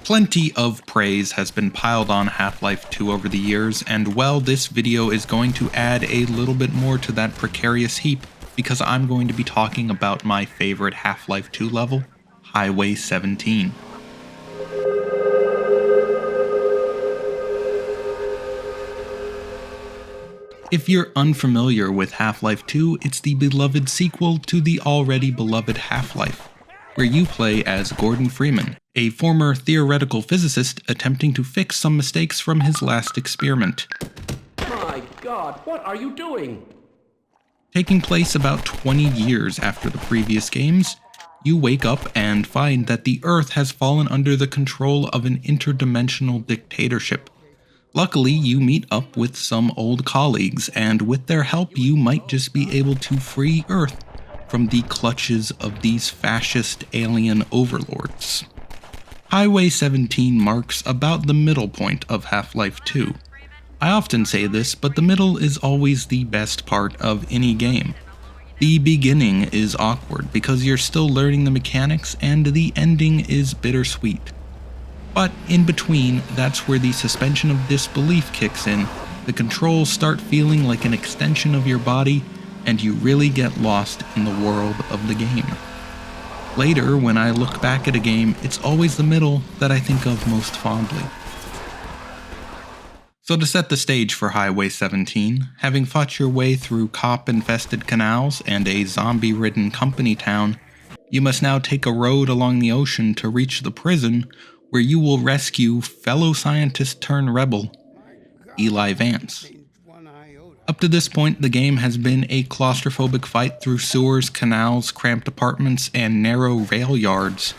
Plenty of praise has been piled on Half-Life 2 over the years, and well, this video is going to add a little bit more to that precarious heap, because I'm going to be talking about my favorite Half-Life 2 level, Highway 17. If you're unfamiliar with Half-Life 2, it's the beloved sequel to the already beloved Half-Life, where you play as Gordon Freeman, a former theoretical physicist attempting to fix some mistakes from his last experiment. My God, what are you doing? Taking place about 20 years after the previous games, you wake up and find that the Earth has fallen under the control of an interdimensional dictatorship. Luckily, you meet up with some old colleagues, and with their help you might just be able to free Earth from the clutches of these fascist alien overlords. Highway 17 marks about the middle point of Half-Life 2. I often say this, but the middle is always the best part of any game. The beginning is awkward because you're still learning the mechanics, and the ending is bittersweet. But in between, that's where the suspension of disbelief kicks in, the controls start feeling like an extension of your body, and you really get lost in the world of the game. Later, when I look back at a game, it's always the middle that I think of most fondly. So to set the stage for Highway 17, having fought your way through cop-infested canals and a zombie-ridden company town, you must now take a road along the ocean to reach the prison where you will rescue fellow scientist-turned-rebel, Eli Vance. Up to this point, the game has been a claustrophobic fight through sewers, canals, cramped apartments, and narrow rail yards.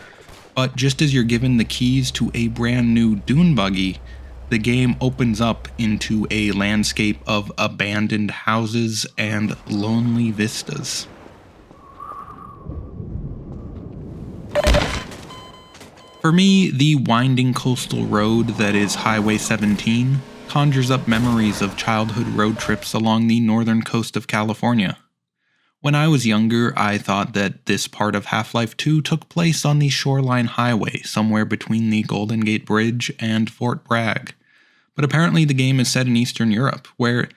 But just as you're given the keys to a brand new dune buggy, the game opens up into a landscape of abandoned houses and lonely vistas. For me, the winding coastal road that is Highway 17 conjures up memories of childhood road trips along the northern coast of California. When I was younger, I thought that this part of Half-Life 2 took place on the Shoreline Highway, somewhere between the Golden Gate Bridge and Fort Bragg. But apparently the game is set in Eastern Europe, where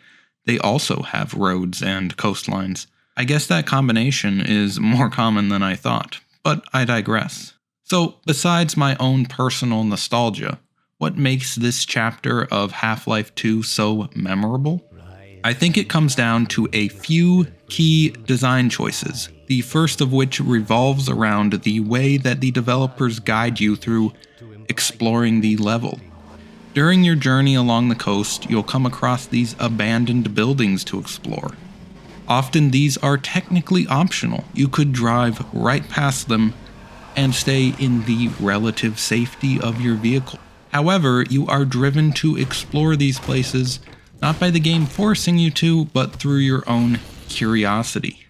they also have roads and coastlines. I guess that combination is more common than I thought, but I digress. So, besides my own personal nostalgia, what makes this chapter of Half-Life 2 so memorable? I think it comes down to a few key design choices, the first of which revolves around the way that the developers guide you through exploring the level. During your journey along the coast, you'll come across these abandoned buildings to explore. Often these are technically optional. You could drive right past them and stay in the relative safety of your vehicle. However, you are driven to explore these places not by the game forcing you to, but through your own curiosity.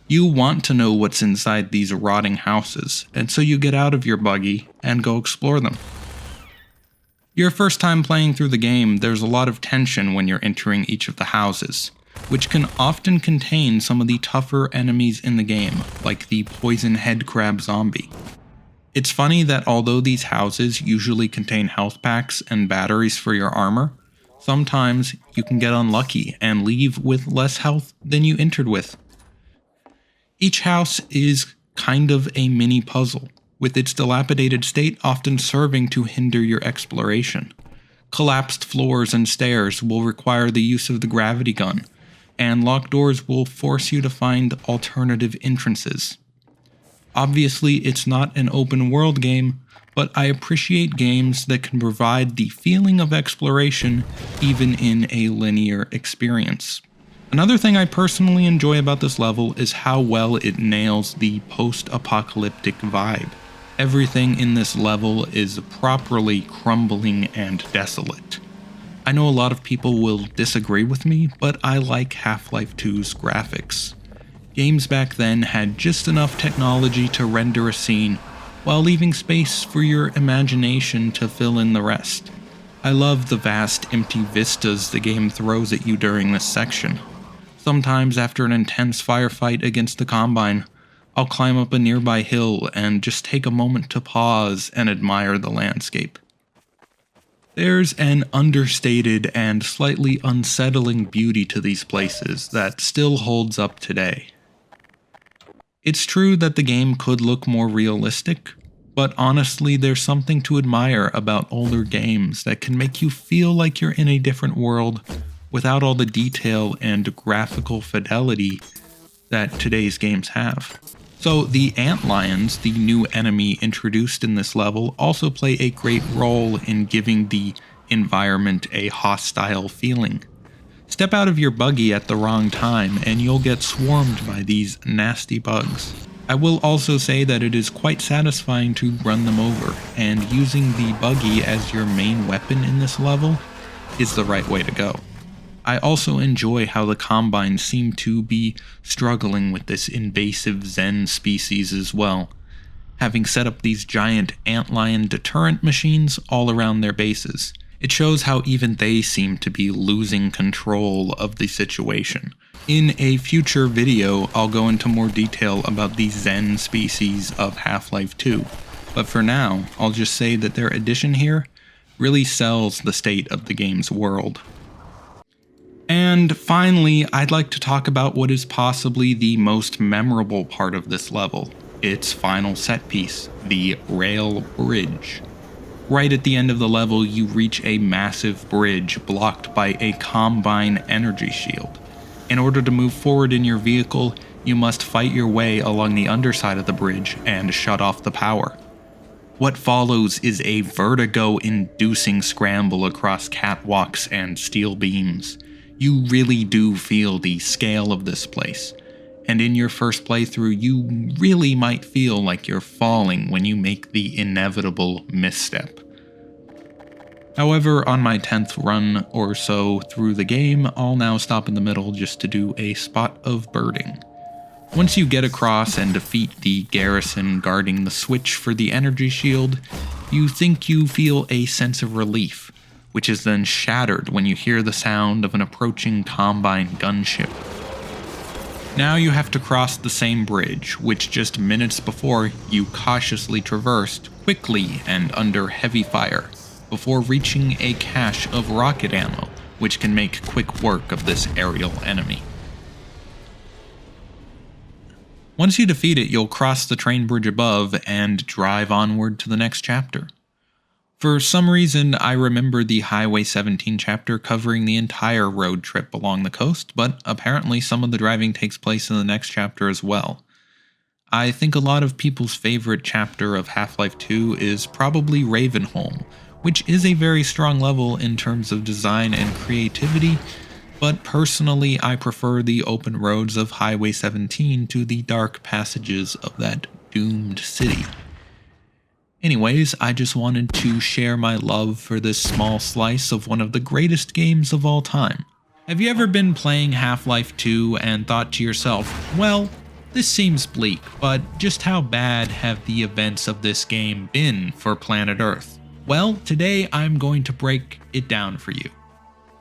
You want to know what's inside these rotting houses, and so you get out of your buggy and go explore them. Your first time playing through the game, there's a lot of tension when you're entering each of the houses, which can often contain some of the tougher enemies in the game, like the poison head crab zombie. It's funny that although these houses usually contain health packs and batteries for your armor, sometimes you can get unlucky and leave with less health than you entered with. Each house is kind of a mini puzzle, with its dilapidated state often serving to hinder your exploration. Collapsed floors and stairs will require the use of the gravity gun, and locked doors will force you to find alternative entrances. Obviously, it's not an open world game, but I appreciate games that can provide the feeling of exploration even in a linear experience. Another thing I personally enjoy about this level is how well it nails the post-apocalyptic vibe. Everything in this level is properly crumbling and desolate. I know a lot of people will disagree with me, but I like Half-Life 2's graphics. Games back then had just enough technology to render a scene, while leaving space for your imagination to fill in the rest. I love the vast empty vistas the game throws at you during this section. Sometimes after an intense firefight against the Combine, I'll climb up a nearby hill and just take a moment to pause and admire the landscape. There's an understated and slightly unsettling beauty to these places that still holds up today. It's true that the game could look more realistic, but honestly there's something to admire about older games that can make you feel like you're in a different world without all the detail and graphical fidelity that today's games have. So the antlions, the new enemy introduced in this level, also play a great role in giving the environment a hostile feeling. Step out of your buggy at the wrong time and you'll get swarmed by these nasty bugs. I will also say that it is quite satisfying to run them over, and using the buggy as your main weapon in this level is the right way to go. I also enjoy how the Combines seem to be struggling with this invasive Zen species as well, having set up these giant antlion deterrent machines all around their bases. It shows how even they seem to be losing control of the situation. In a future video, I'll go into more detail about the Zen species of Half-Life 2, but for now, I'll just say that their addition here really sells the state of the game's world. And finally, I'd like to talk about what is possibly the most memorable part of this level, its final set piece, the rail bridge. Right at the end of the level, you reach a massive bridge blocked by a Combine energy shield. In order to move forward in your vehicle, you must fight your way along the underside of the bridge and shut off the power. What follows is a vertigo-inducing scramble across catwalks and steel beams. You really do feel the scale of this place, and in your first playthrough you really might feel like you're falling when you make the inevitable misstep. However, on my 10th run or so through the game, I'll now stop in the middle just to do a spot of birding. Once you get across and defeat the garrison guarding the switch for the energy shield, you think you feel a sense of relief, which is then shattered when you hear the sound of an approaching Combine gunship. Now you have to cross the same bridge, which just minutes before you cautiously traversed quickly and under heavy fire, before reaching a cache of rocket ammo, which can make quick work of this aerial enemy. Once you defeat it, you'll cross the train bridge above and drive onward to the next chapter. For some reason, I remember the Highway 17 chapter covering the entire road trip along the coast, but apparently some of the driving takes place in the next chapter as well. I think a lot of people's favorite chapter of Half-Life 2 is probably Ravenholm, which is a very strong level in terms of design and creativity, but personally I prefer the open roads of Highway 17 to the dark passages of that doomed city. Anyways, I just wanted to share my love for this small slice of one of the greatest games of all time. Have you ever been playing Half-Life 2 and thought to yourself, well, this seems bleak, but just how bad have the events of this game been for planet Earth? Well, today I'm going to break it down for you.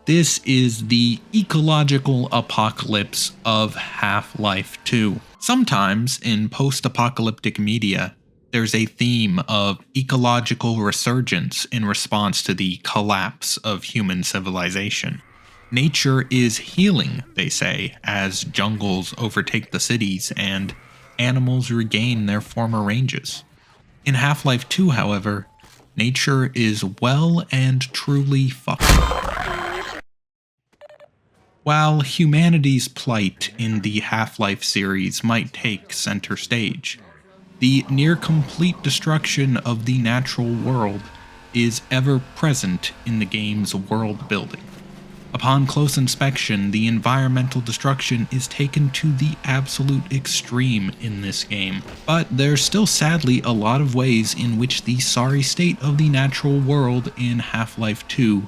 This is the ecological apocalypse of Half-Life 2. Sometimes in post-apocalyptic media, there's a theme of ecological resurgence in response to the collapse of human civilization. Nature is healing, they say, as jungles overtake the cities and animals regain their former ranges. In Half-Life 2, however, nature is well and truly fucked. While humanity's plight in the Half-Life series might take center stage, the near-complete destruction of the natural world is ever present in the game's world building. Upon close inspection, the environmental destruction is taken to the absolute extreme in this game, but there's still sadly a lot of ways in which the sorry state of the natural world in Half-Life 2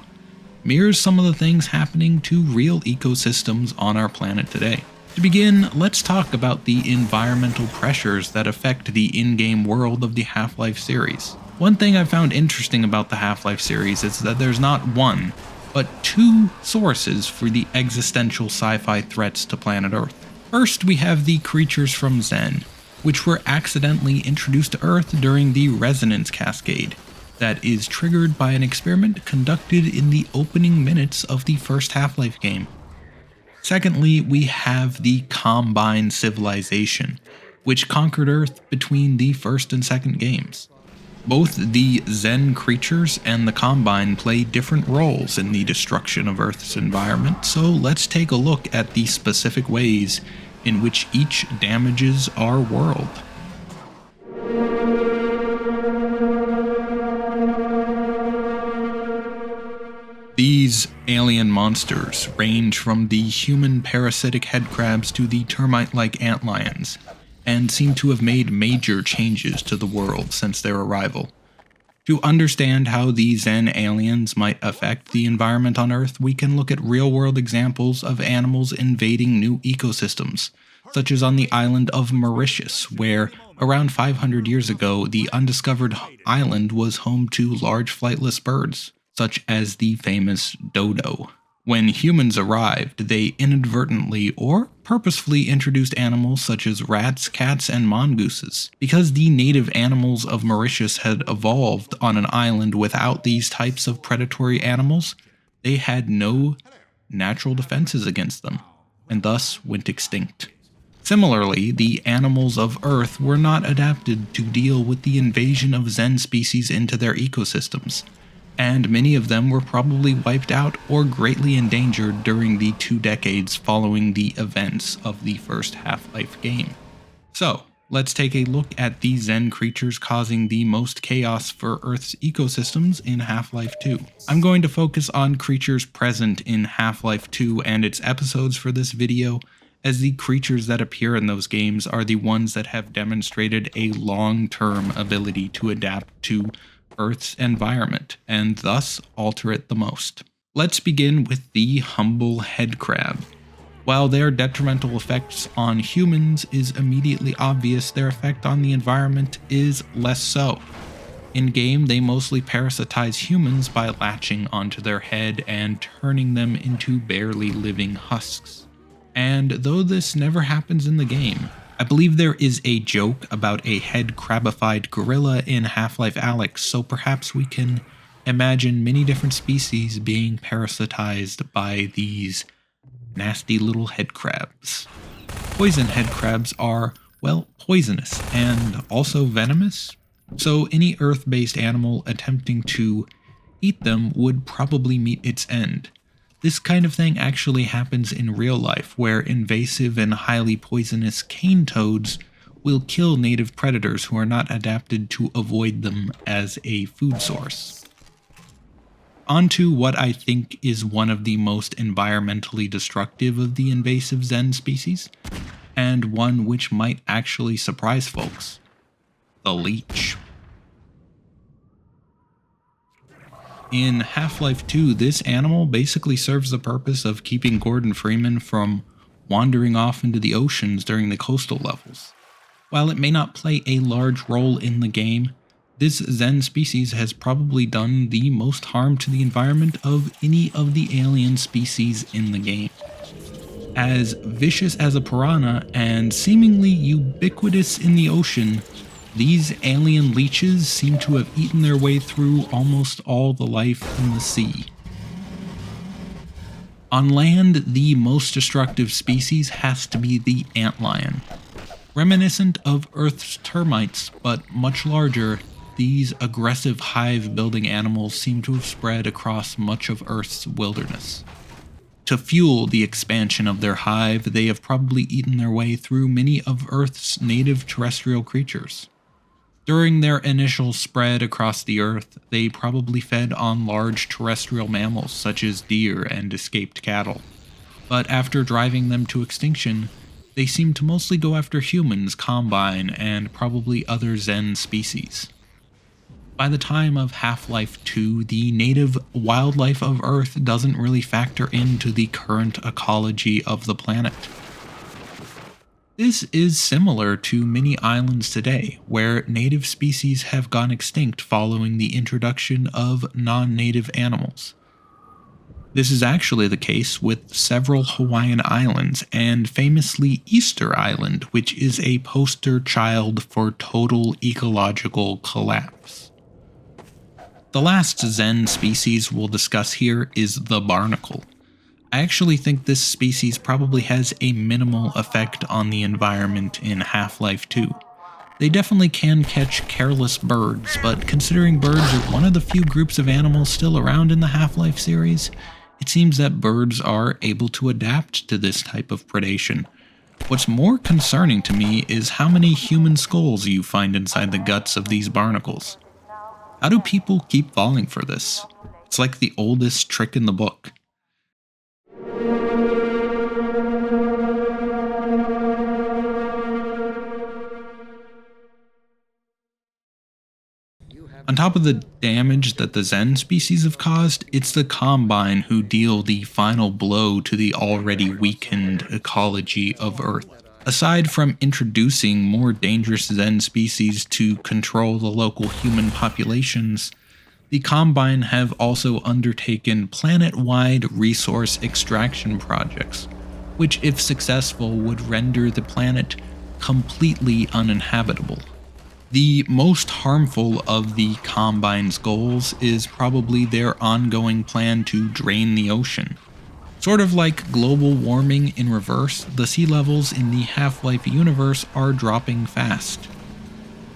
mirrors some of the things happening to real ecosystems on our planet today. To begin, let's talk about the environmental pressures that affect the in-game world of the Half-Life series. One thing I found interesting about the Half-Life series is that there's not one, but two sources for the existential sci-fi threats to planet Earth. First, we have the creatures from Zen, which were accidentally introduced to Earth during the Resonance Cascade. that is triggered by an experiment conducted in the opening minutes of the first Half-Life game. Secondly, we have the Combine civilization, which conquered Earth between the first and second games. Both the Zen creatures and the Combine play different roles in the destruction of Earth's environment, so let's take a look at the specific ways in which each damages our world. These alien monsters range from the human parasitic headcrabs to the termite-like antlions, and seem to have made major changes to the world since their arrival. To understand how these Zen aliens might affect the environment on Earth, we can look at real-world examples of animals invading new ecosystems, such as on the island of Mauritius, where around 500 years ago the undiscovered island was home to large flightless birds, such as the famous dodo. When humans arrived, they inadvertently or purposefully introduced animals such as rats, cats, and mongooses. Because the native animals of Mauritius had evolved on an island without these types of predatory animals, they had no natural defenses against them, and thus went extinct. Similarly, the animals of Earth were not adapted to deal with the invasion of Zen species into their ecosystems, and many of them were probably wiped out or greatly endangered during the 2 decades following the events of the first Half-Life game. So, let's take a look at the Zen creatures causing the most chaos for Earth's ecosystems in Half-Life 2. I'm going to focus on creatures present in Half-Life 2 and its episodes for this video, as the creatures that appear in those games are the ones that have demonstrated a long-term ability to adapt to Earth's environment, and thus alter it the most. Let's begin with the humble headcrab. While their detrimental effects on humans is immediately obvious, their effect on the environment is less so. In-game, they mostly parasitize humans by latching onto their head and turning them into barely living husks. And though this never happens in the game, I believe there is a joke about a head crabified gorilla in Half-Life Alyx, so perhaps we can imagine many different species being parasitized by these nasty little head crabs. Poison head crabs are, well, poisonous and also venomous, so any Earth-based animal attempting to eat them would probably meet its end. This kind of thing actually happens in real life, where invasive and highly poisonous cane toads will kill native predators who are not adapted to avoid them as a food source. On to what I think is one of the most environmentally destructive of the invasive Zen species, and one which might actually surprise folks: the Leech. In Half-Life 2, this animal basically serves the purpose of keeping Gordon Freeman from wandering off into the oceans during the coastal levels. While it may not play a large role in the game, this Zen species has probably done the most harm to the environment of any of the alien species in the game. As vicious as a piranha and seemingly ubiquitous in the ocean, these alien leeches seem to have eaten their way through almost all the life in the sea. On land, the most destructive species has to be the antlion. Reminiscent of Earth's termites, but much larger, these aggressive hive-building animals seem to have spread across much of Earth's wilderness. To fuel the expansion of their hive, they have probably eaten their way through many of Earth's native terrestrial creatures. During their initial spread across the Earth, they probably fed on large terrestrial mammals such as deer and escaped cattle. But after driving them to extinction, they seem to mostly go after humans, Combine, and probably other Zen species. By the time of Half-Life 2, the native wildlife of Earth doesn't really factor into the current ecology of the planet. This is similar to many islands today, where native species have gone extinct following the introduction of non-native animals. This is actually the case with several Hawaiian islands, and famously Easter Island, which is a poster child for total ecological collapse. The last Zen species we'll discuss here is the Barnacle. I actually think this species probably has a minimal effect on the environment in Half-Life 2. They definitely can catch careless birds, but considering birds are one of the few groups of animals still around in the Half-Life series, it seems that birds are able to adapt to this type of predation. What's more concerning to me is how many human skulls you find inside the guts of these barnacles. How do people keep falling for this? It's like the oldest trick in the book. On top of the damage that the Zen species have caused, it's the Combine who deal the final blow to the already weakened ecology of Earth. Aside from introducing more dangerous Zen species to control the local human populations, the Combine have also undertaken planet-wide resource extraction projects, which if successful would render the planet completely uninhabitable. The most harmful of the Combine's goals is probably their ongoing plan to drain the ocean. Sort of like global warming in reverse, the sea levels in the Half-Life universe are dropping fast.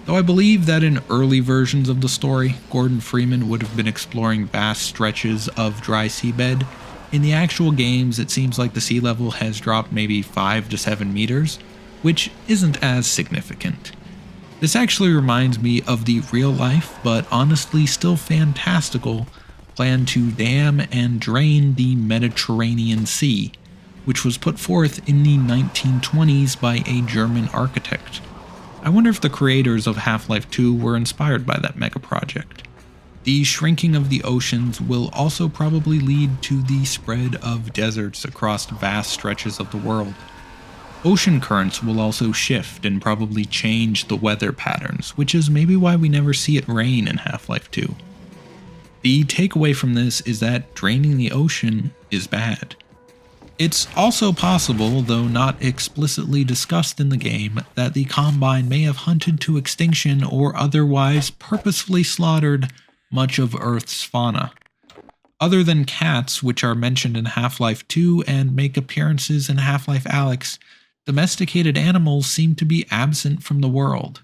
Though I believe that in early versions of the story, Gordon Freeman would have been exploring vast stretches of dry seabed, in the actual games it seems like the sea level has dropped maybe 5 to 7 meters, which isn't as significant. This actually reminds me of the real-life, but honestly still fantastical, plan to dam and drain the Mediterranean Sea, which was put forth in the 1920s by a German architect. I wonder if the creators of Half-Life 2 were inspired by that mega project. The shrinking of the oceans will also probably lead to the spread of deserts across vast stretches of the world. Ocean currents will also shift and probably change the weather patterns, which is maybe why we never see it rain in Half-Life 2. The takeaway from this is that draining the ocean is bad. It's also possible, though not explicitly discussed in the game, that the Combine may have hunted to extinction or otherwise purposefully slaughtered much of Earth's fauna. Other than cats, which are mentioned in Half-Life 2 and make appearances in Half-Life Alyx, domesticated animals seem to be absent from the world.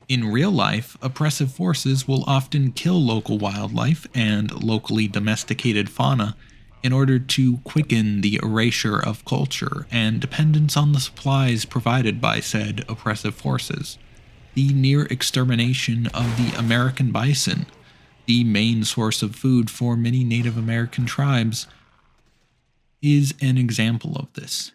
In real life, oppressive forces will often kill local wildlife and locally domesticated fauna in order to quicken the erasure of culture and dependence on the supplies provided by said oppressive forces. The near extermination of the American bison, the main source of food for many Native American tribes, is an example of this.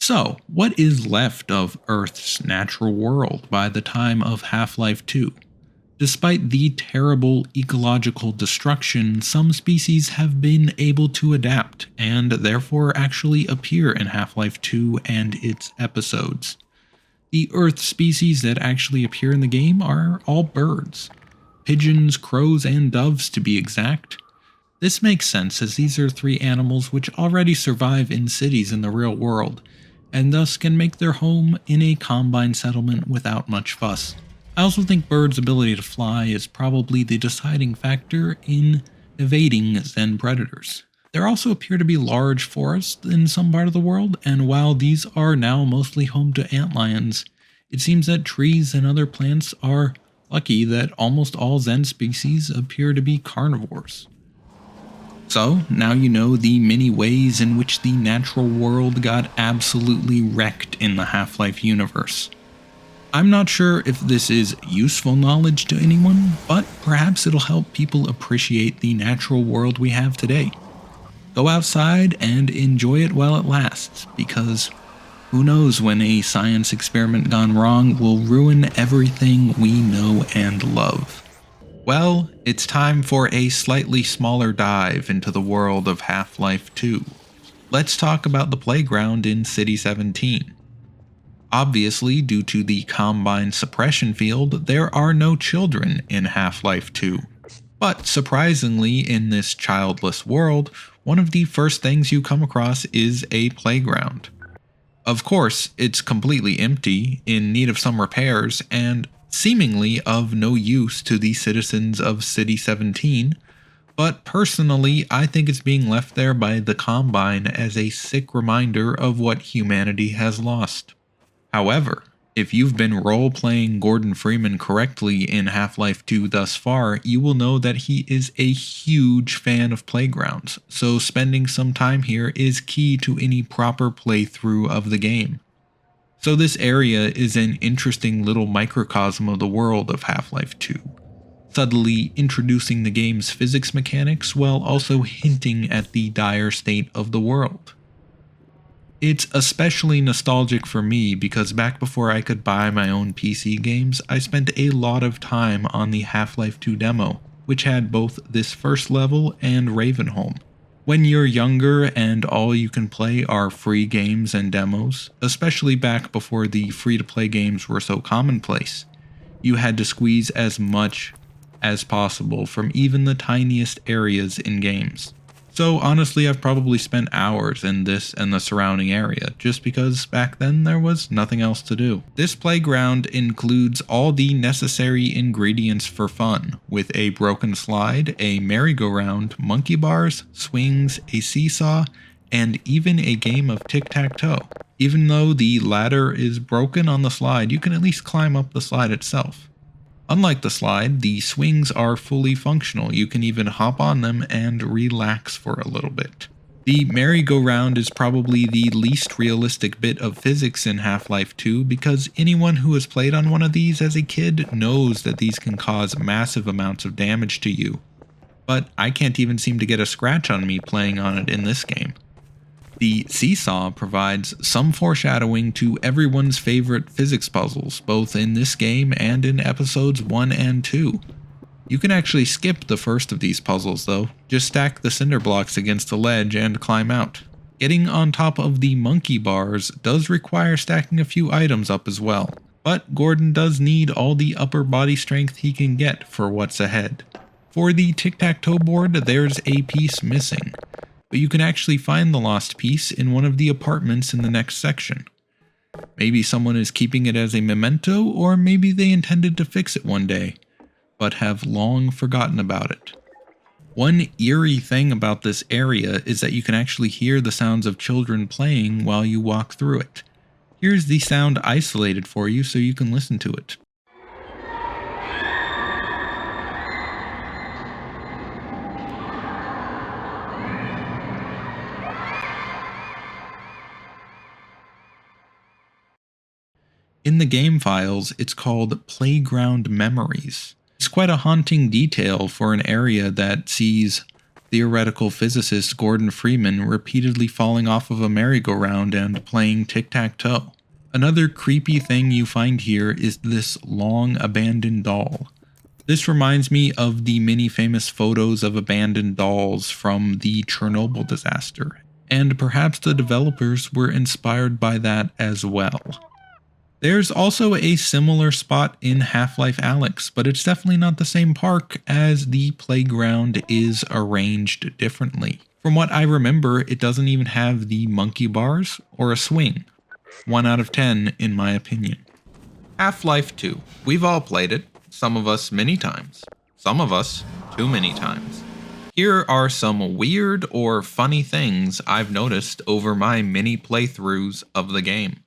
So, what is left of Earth's natural world by the time of Half-Life 2? Despite the terrible ecological destruction, some species have been able to adapt, and therefore actually appear in Half-Life 2 and its episodes. The Earth species that actually appear in the game are all birds. Pigeons, crows, and doves to be exact. This makes sense as these are 3 animals which already survive in cities in the real world, and thus can make their home in a Combine settlement without much fuss. I also think birds' ability to fly is probably the deciding factor in evading Zen predators. There also appear to be large forests in some part of the world, and while these are now mostly home to antlions, it seems that trees and other plants are lucky that almost all Zen species appear to be carnivores. So, now you know the many ways in which the natural world got absolutely wrecked in the Half-Life universe. I'm not sure if this is useful knowledge to anyone, but perhaps it'll help people appreciate the natural world we have today. Go outside and enjoy it while it lasts, because who knows when a science experiment gone wrong will ruin everything we know and love. Well, it's time for a slightly smaller dive into the world of Half-Life 2. Let's talk about the playground in City 17. Obviously, due to the Combine suppression field, there are no children in Half-Life 2. But surprisingly, in this childless world, one of the first things you come across is a playground. Of course, it's completely empty, in need of some repairs, and seemingly of no use to the citizens of City 17, but personally, I think it's being left there by the Combine as a sick reminder of what humanity has lost. However, if you've been role-playing Gordon Freeman correctly in Half-Life 2 thus far, you will know that he is a huge fan of playgrounds, so spending some time here is key to any proper playthrough of the game. So this area is an interesting little microcosm of the world of Half-Life 2, subtly introducing the game's physics mechanics while also hinting at the dire state of the world. It's especially nostalgic for me because back before I could buy my own PC games, I spent a lot of time on the Half-Life 2 demo, which had both this first level and Ravenholm. When you're younger and all you can play are free games and demos, especially back before the free-to-play games were so commonplace, you had to squeeze as much as possible from even the tiniest areas in games. So honestly, I've probably spent hours in this and the surrounding area, just because back then there was nothing else to do. This playground includes all the necessary ingredients for fun, with a broken slide, a merry-go-round, monkey bars, swings, a seesaw, and even a game of tic-tac-toe. Even though the ladder is broken on the slide, you can at least climb up the slide itself. Unlike the slide, the swings are fully functional. You can even hop on them and relax for a little bit. The merry-go-round is probably the least realistic bit of physics in Half-Life 2 because anyone who has played on one of these as a kid knows that these can cause massive amounts of damage to you. But I can't even seem to get a scratch on me playing on it in this game. The seesaw provides some foreshadowing to everyone's favorite physics puzzles, both in this game and in episodes 1 and 2. You can actually skip the first of these puzzles though, just stack the cinder blocks against the ledge and climb out. Getting on top of the monkey bars does require stacking a few items up as well, but Gordon does need all the upper body strength he can get for what's ahead. For the tic-tac-toe board, there's a piece missing, but you can actually find the lost piece in one of the apartments in the next section. Maybe someone is keeping it as a memento, or maybe they intended to fix it one day, but have long forgotten about it. One eerie thing about this area is that you can actually hear the sounds of children playing while you walk through it. Here's the sound isolated for you so you can listen to it. In the game files, it's called Playground Memories. It's quite a haunting detail for an area that sees theoretical physicist Gordon Freeman repeatedly falling off of a merry-go-round and playing tic-tac-toe. Another creepy thing you find here is this long abandoned doll. This reminds me of the many famous photos of abandoned dolls from the Chernobyl disaster, and perhaps the developers were inspired by that as well. There's also a similar spot in Half-Life Alyx, but it's definitely not the same park as the playground is arranged differently. From what I remember, it doesn't even have the monkey bars or a swing. 1 out of 10 in my opinion. Half-Life 2. We've all played it, some of us many times, some of us too many times. Here are some weird or funny things I've noticed over my many playthroughs of the game.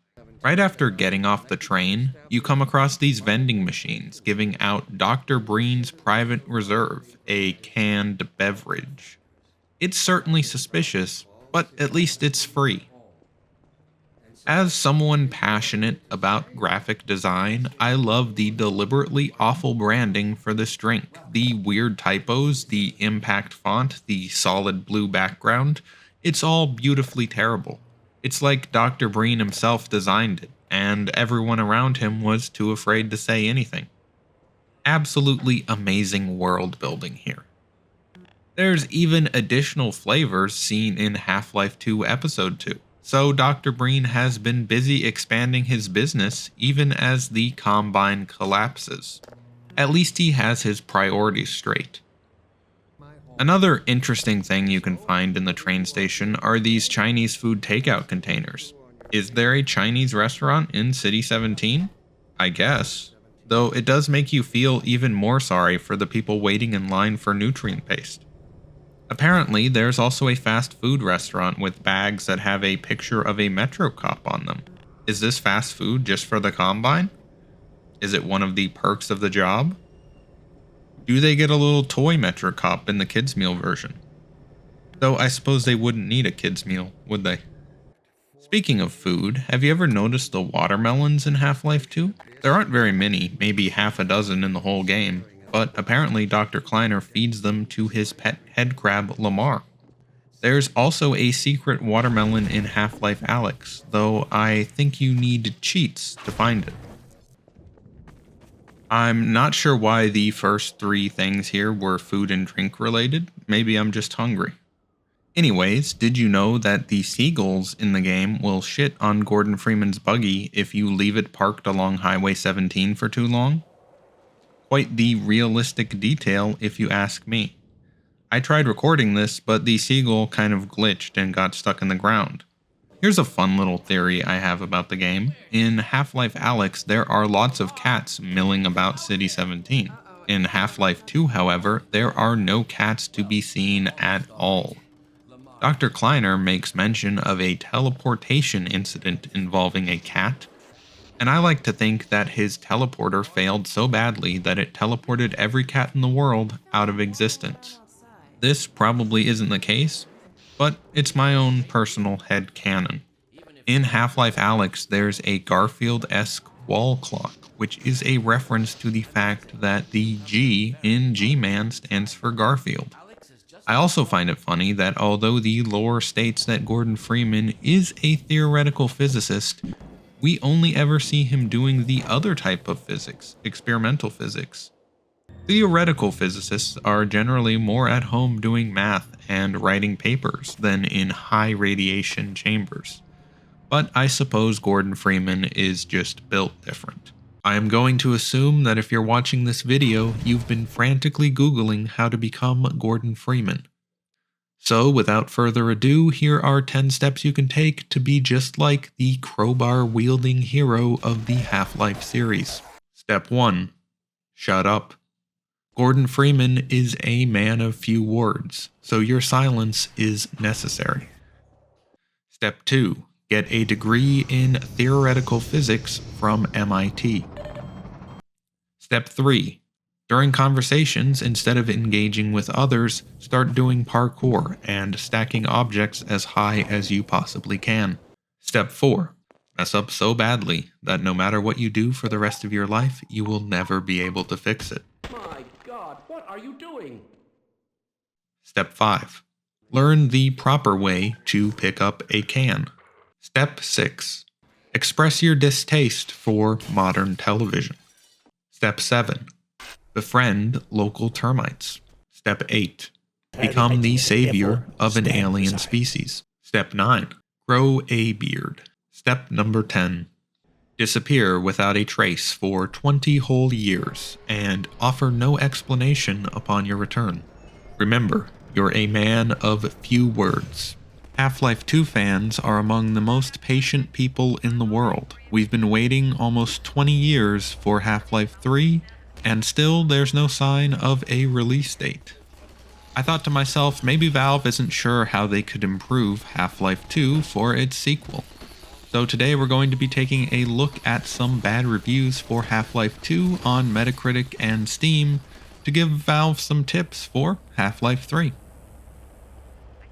Right after getting off the train, you come across these vending machines giving out Dr. Breen's Private Reserve, a canned beverage. It's certainly suspicious, but at least it's free. As someone passionate about graphic design, I love the deliberately awful branding for this drink. The weird typos, the impact font, the solid blue background, it's all beautifully terrible. It's like Dr. Breen himself designed it, and everyone around him was too afraid to say anything. Absolutely amazing world building here. There's even additional flavors seen in Half-Life 2 Episode 2, so Dr. Breen has been busy expanding his business even as the Combine collapses. At least he has his priorities straight. Another interesting thing you can find in the train station are these Chinese food takeout containers. Is there a Chinese restaurant in City 17? I guess. Though it does make you feel even more sorry for the people waiting in line for nutrient paste. Apparently, there's also a fast food restaurant with bags that have a picture of a Metro cop on them. Is this fast food just for the Combine? Is it one of the perks of the job? Do they get a little toy Metro cop in the kids' meal version? Though I suppose they wouldn't need a kids' meal, would they? Speaking of food, have you ever noticed the watermelons in Half-Life 2? There aren't very many, maybe half a dozen in the whole game, but apparently Dr. Kleiner feeds them to his pet head crab Lamar. There's also a secret watermelon in Half-Life Alyx, though I think you need cheats to find it. I'm not sure why the first three things here were food and drink related. Maybe I'm just hungry. Anyways, did you know that the seagulls in the game will shit on Gordon Freeman's buggy if you leave it parked along Highway 17 for too long? Quite the realistic detail if you ask me. I tried recording this, but the seagull kind of glitched and got stuck in the ground. Here's a fun little theory I have about the game. In Half-Life Alyx, there are lots of cats milling about City 17. In Half-Life 2, however, there are no cats to be seen at all. Dr. Kleiner makes mention of a teleportation incident involving a cat, and I like to think that his teleporter failed so badly that it teleported every cat in the world out of existence. This probably isn't the case, but it's my own personal headcanon. In Half-Life Alyx, there's a Garfield-esque wall clock, which is a reference to the fact that the G in G-Man stands for Garfield. I also find it funny that although the lore states that Gordon Freeman is a theoretical physicist, we only ever see him doing the other type of physics, experimental physics. Theoretical physicists are generally more at home doing math and writing papers than in high radiation chambers. But I suppose Gordon Freeman is just built different. I am going to assume that if you're watching this video, you've been frantically Googling how to become Gordon Freeman. So without further ado, here are 10 steps you can take to be just like the crowbar-wielding hero of the Half-Life series. Step 1. Shut up. Gordon Freeman is a man of few words, so your silence is necessary. Step 2. Get a degree in theoretical physics from MIT. Step 3. During conversations, instead of engaging with others, start doing parkour and stacking objects as high as you possibly can. Step 4. Mess up so badly that no matter what you do for the rest of your life, you will never be able to fix it. My God, what are you doing? Step 5. Learn the proper way to pick up a can. Step 6. Express your distaste for modern television. Step 7. Befriend local termites. Step 8. Become the savior of an alien species. Step 9. Grow a beard. Step number 10. Disappear without a trace for 20 whole years and offer no explanation upon your return. Remember, you're a man of few words. Half-Life 2 fans are among the most patient people in the world. We've been waiting almost 20 years for Half-Life 3, and still there's no sign of a release date. I thought to myself, maybe Valve isn't sure how they could improve Half-Life 2 for its sequel. So today we're going to be taking a look at some bad reviews for Half-Life 2 on Metacritic and Steam to give Valve some tips for Half-Life 3.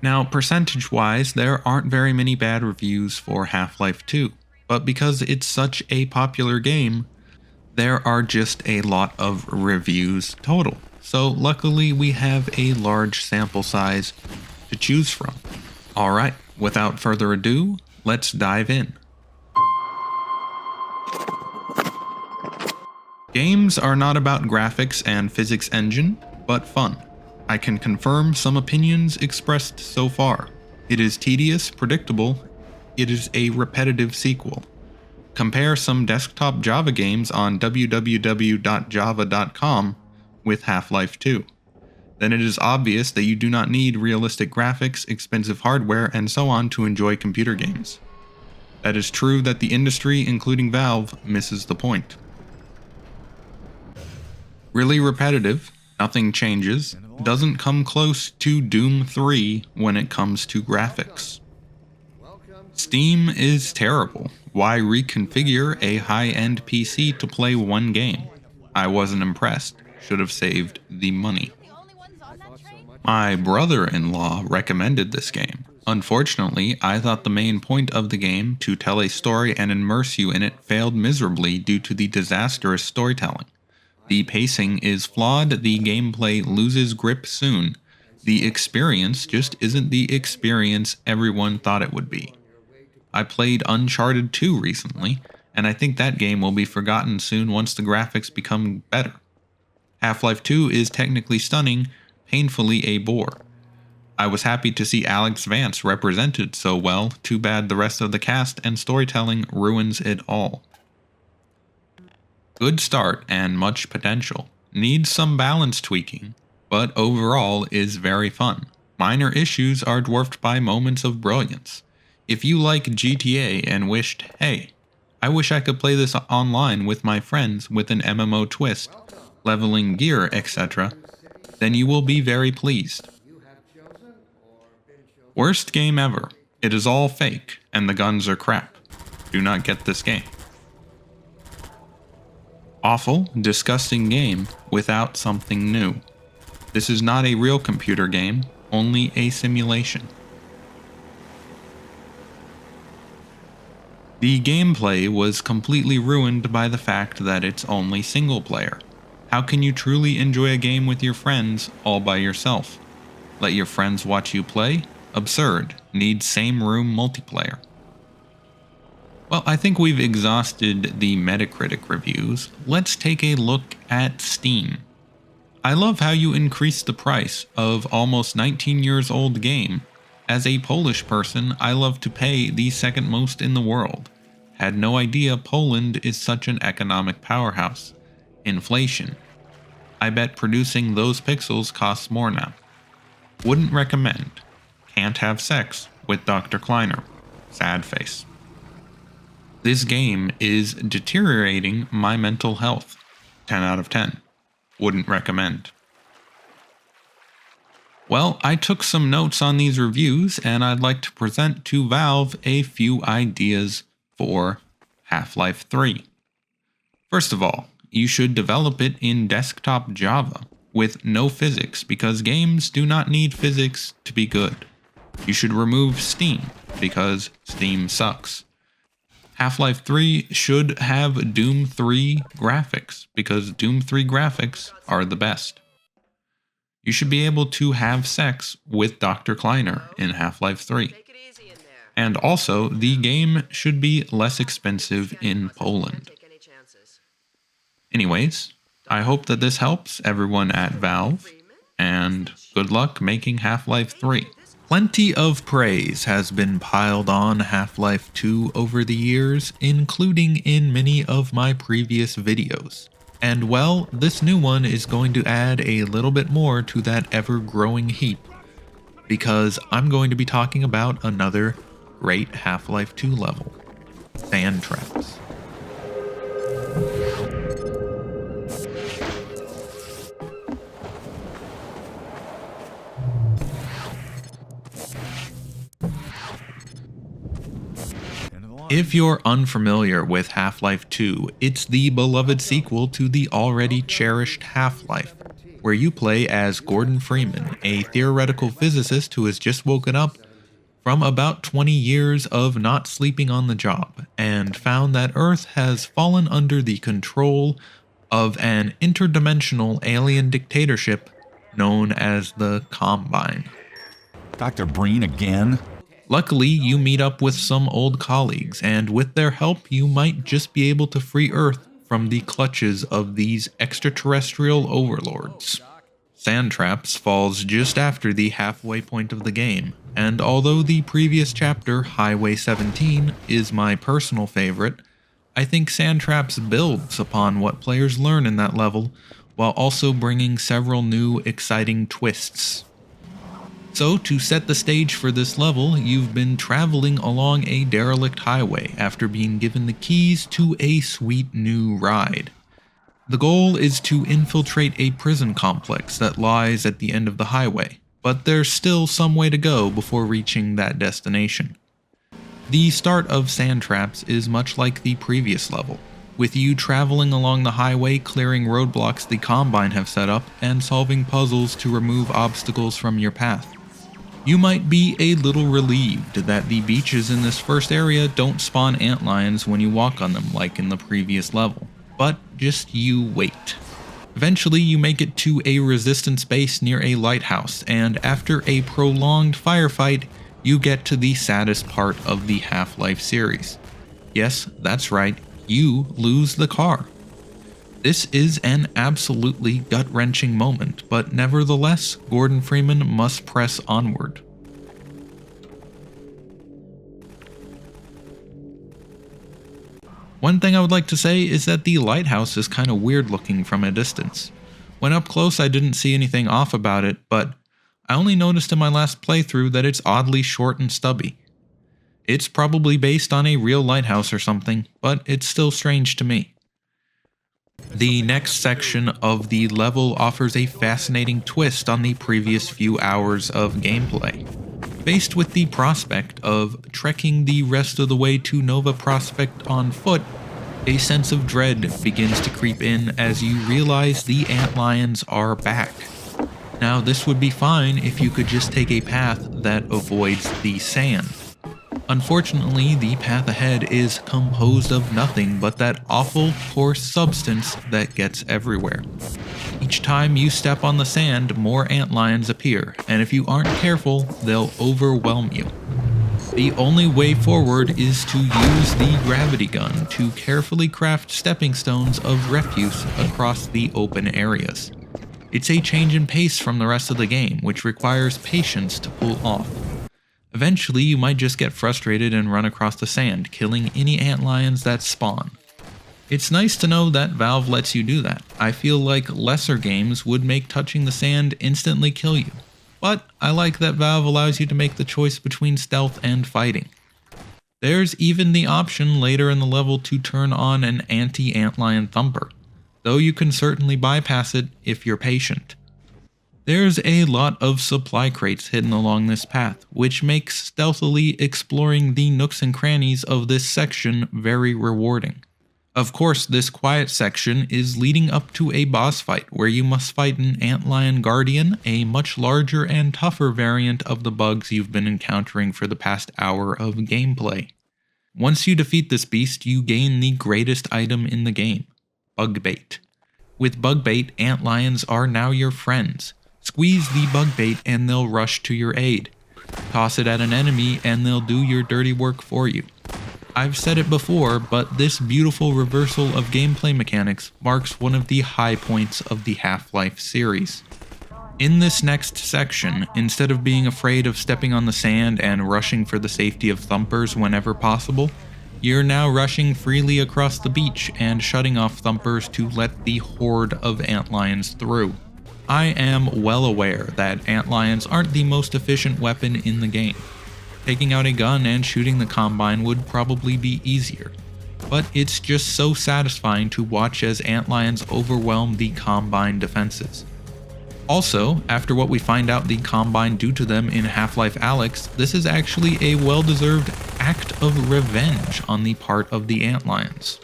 Now, percentage-wise, there aren't very many bad reviews for Half-Life 2, but because it's such a popular game, there are just a lot of reviews total. So luckily we have a large sample size to choose from. Alright, without further ado, let's dive in. Games are not about graphics and physics engine, but fun. I can confirm some opinions expressed so far. It is tedious, predictable, it is a repetitive sequel. Compare some desktop Java games on www.java.com with Half-Life 2. then it is obvious that you do not need realistic graphics, expensive hardware, and so on to enjoy computer games. That is true that the industry, including Valve, misses the point. Really repetitive, nothing changes, doesn't come close to Doom 3 when it comes to graphics. Steam is terrible. Why reconfigure a high-end PC to play one game? I wasn't impressed. Should have saved the money. My brother-in-law recommended this game. Unfortunately, I thought the main point of the game, to tell a story and immerse you in it, failed miserably due to the disastrous storytelling. The pacing is flawed, the gameplay loses grip soon. The experience just isn't the experience everyone thought it would be. I played Uncharted 2 recently, and I think that game will be forgotten soon once the graphics become better. Half-Life 2 is technically stunning, painfully a bore. I was happy to see Alex Vance represented so well, too bad the rest of the cast and storytelling ruins it all. Good start and much potential. Needs some balance tweaking, but overall is very fun. Minor issues are dwarfed by moments of brilliance. If you like GTA and wished, hey, I wish I could play this online with my friends with an MMO twist, leveling gear, etc., then you will be very pleased. Worst game ever. It is all fake, and the guns are crap. Do not get this game. Awful, disgusting game without something new. This is not a real computer game, only a simulation. The gameplay was completely ruined by the fact that it's only single player. How can you truly enjoy a game with your friends all by yourself? Let your friends watch you play? Absurd. Need same room multiplayer. Well, I think we've exhausted the Metacritic reviews. Let's take a look at Steam. I love how you increase the price of almost 19 years old game. As a Polish person, I love to pay the second most in the world. Had no idea Poland is such an economic powerhouse. Inflation. I bet producing those pixels costs more now. Wouldn't recommend. Can't have sex with Dr. Kleiner. Sad face. This game is deteriorating my mental health. 10 out of 10. Wouldn't recommend. Well, I took some notes on these reviews, and I'd like to present to Valve a few ideas for Half-Life 3. First of all, you should develop it in desktop Java with no physics, because games do not need physics to be good. You should remove Steam, because Steam sucks. Half-Life 3 should have Doom 3 graphics, because Doom 3 graphics are the best. You should be able to have sex with Dr. Kleiner in Half-Life 3. And also, the game should be less expensive in Poland. Anyways, I hope that this helps everyone at Valve, and good luck making Half-Life 3. Plenty of praise has been piled on Half-Life 2 over the years, including in many of my previous videos. And well, this new one is going to add a little bit more to that ever-growing heap, because I'm going to be talking about another great Half-Life 2 level, Sand Traps. If you're unfamiliar with Half-Life 2, it's the beloved sequel to the already cherished Half-Life, where you play as Gordon Freeman, a theoretical physicist who has just woken up from about 20 years of not sleeping on the job, and found that Earth has fallen under the control of an interdimensional alien dictatorship known as the Combine. Dr. Breen again? Luckily, you meet up with some old colleagues, and with their help, you might just be able to free Earth from the clutches of these extraterrestrial overlords. Sand Traps falls just after the halfway point of the game, and although the previous chapter, Highway 17, is my personal favorite, I think Sand Traps builds upon what players learn in that level while also bringing several new exciting twists. So, to set the stage for this level, you've been traveling along a derelict highway after being given the keys to a sweet new ride. The goal is to infiltrate a prison complex that lies at the end of the highway, but there's still some way to go before reaching that destination. The start of Sand Traps is much like the previous level, with you traveling along the highway clearing roadblocks the Combine have set up and solving puzzles to remove obstacles from your path. You might be a little relieved that the beaches in this first area don't spawn antlions when you walk on them like in the previous level, but just you wait. Eventually you make it to a resistance base near a lighthouse, and after a prolonged firefight, you get to the saddest part of the Half-Life series. Yes, that's right, you lose the car. This is an absolutely gut-wrenching moment, but nevertheless, Gordon Freeman must press onward. One thing I would like to say is that the lighthouse is kind of weird looking from a distance. When up close I didn't see anything off about it, but I only noticed in my last playthrough that it's oddly short and stubby. It's probably based on a real lighthouse or something, but it's still strange to me. The next section of the level offers a fascinating twist on the previous few hours of gameplay. Faced with the prospect of trekking the rest of the way to Nova Prospekt on foot, a sense of dread begins to creep in as you realize the antlions are back. Now, this would be fine if you could just take a path that avoids the sand. Unfortunately, the path ahead is composed of nothing but that awful, coarse substance that gets everywhere. Each time you step on the sand, more antlions appear, and if you aren't careful, they'll overwhelm you. The only way forward is to use the gravity gun to carefully craft stepping stones of refuse across the open areas. It's a change in pace from the rest of the game, which requires patience to pull off. Eventually, you might just get frustrated and run across the sand, killing any antlions that spawn. It's nice to know that Valve lets you do that. I feel like lesser games would make touching the sand instantly kill you. But I like that Valve allows you to make the choice between stealth and fighting. There's even the option later in the level to turn on an anti-antlion thumper, though you can certainly bypass it if you're patient. There's a lot of supply crates hidden along this path, which makes stealthily exploring the nooks and crannies of this section very rewarding. Of course, this quiet section is leading up to a boss fight where you must fight an antlion guardian, a much larger and tougher variant of the bugs you've been encountering for the past hour of gameplay. Once you defeat this beast, you gain the greatest item in the game, bug bait. With bug bait, antlions are now your friends. Squeeze the bug bait and they'll rush to your aid. Toss it at an enemy and they'll do your dirty work for you. I've said it before, but this beautiful reversal of gameplay mechanics marks one of the high points of the Half-Life series. In this next section, instead of being afraid of stepping on the sand and rushing for the safety of thumpers whenever possible, you're now rushing freely across the beach and shutting off thumpers to let the horde of antlions through. I am well aware that antlions aren't the most efficient weapon in the game. Taking out a gun and shooting the Combine would probably be easier, but it's just so satisfying to watch as antlions overwhelm the Combine defenses. Also, after what we find out the Combine do to them in Half-Life Alyx, this is actually a well-deserved act of revenge on the part of the antlions.